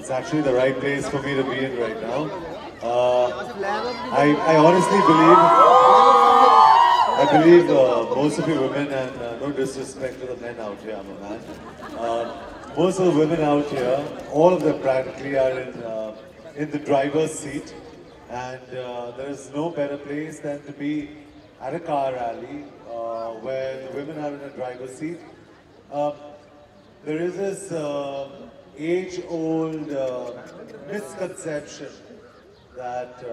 it's actually the right place for me to be in right now. I honestly believe most of you women, and no disrespect to the men out here, I'm a man. Most of the women out here, all of them practically are in the driver's seat, and there is no better place than to be at a car rally where the women are in a driver's seat. Uh, there is this age-old misconception that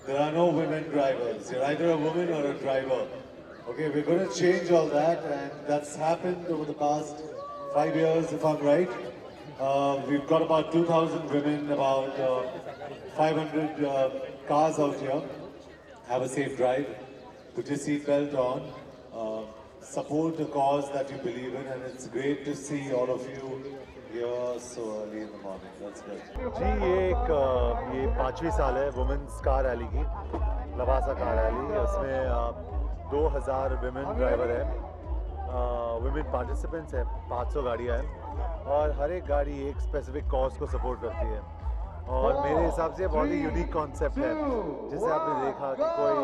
there are no women drivers. You're either a woman or a driver. Okay, we're going to change all that, and that's happened over the past 5 years, if I'm right. We've got about 2,000 women, about 500 cars out here. Have a safe drive. Put your seatbelt on. Support the cause that you believe in, and it's great to see all of you here so early in the morning. That's good. जी ये 5वीं साल है women's car rally की, Lavasa car rally. उसमें 2000 women driver हैं, women participants हैं, 500 गाड़ियाँ हैं और हर एक गाड़ी एक स्पेसिफिक कॉज को सपोर्ट करती है. और मेरे हिसाब से बहुत ही यूनिक कॉन्सेप्ट है, जिसे आपने देखा कि कोई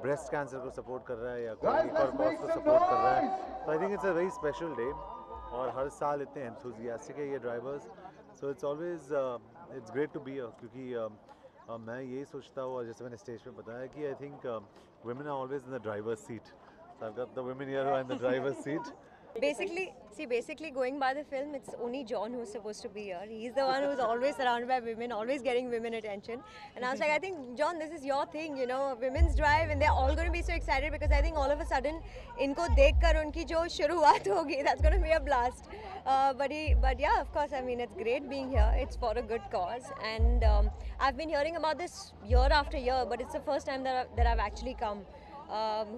ब्रेस्ट कैंसर को सपोर्ट कर रहा है या कोई एक और कॉज को सपोर्ट कर रहा है. तो I think it's a very special day और हर साल इतने एंथुजियास्टिक है ये drivers. So it's always it's great to be क्योंकि मैं यही सोचता हूँ और जैसे मैंने स्टेज पे बताया कि I think women are always in the driver's seat. So I've got the women here who are in the driver's seat. Basically going by the film, it's only John who's supposed to be here. He's the one who's always surrounded by women, always getting women attention. And I was like, I think, John, this is your thing, you know, women's drive, and they're all going to be so excited because I think all of a sudden, inko dekhkar unki jo shuruaat hogi, that's going to be a blast. But yeah, of course, I mean, it's great being here. It's for a good cause, and I've been hearing about this year after year, but it's the first time that I've actually come.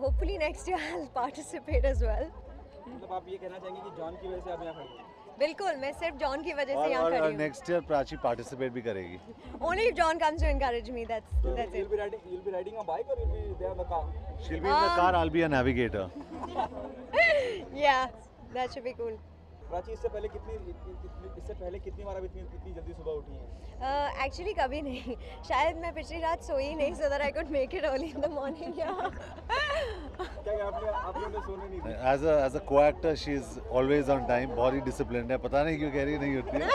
Hopefully next year I'll participate as well. मतलब आप ये कहना चाहेंगे कि John की वजह से आप यहाँ खड़ी हैं? बिल्कुल, मैं सिर्फ जॉन की वजह से यहाँ खड़ी हूँ. नेक्स्ट ईयर प्राची पार्टिसिपेट भी करेगी. Only if John comes to encourage me. That's it. You'll be riding a bike or you'll be there in the car? She'll be in the car, I'll be a navigator. Yeah, that should be cool. Prachi इससे पहले कितनी बार आप इतनी जल्दी सुबह उठी हैं? Actually कभी नहीं. शायद मैं पिछली रात सोई नहीं, so that I could make it early in the morning. Yeah. क्या आपने सोने नहीं दी? As a co-actor, she is always on time. बहुत ही disciplined है. पता नहीं क्यों कह रही नहीं होती है.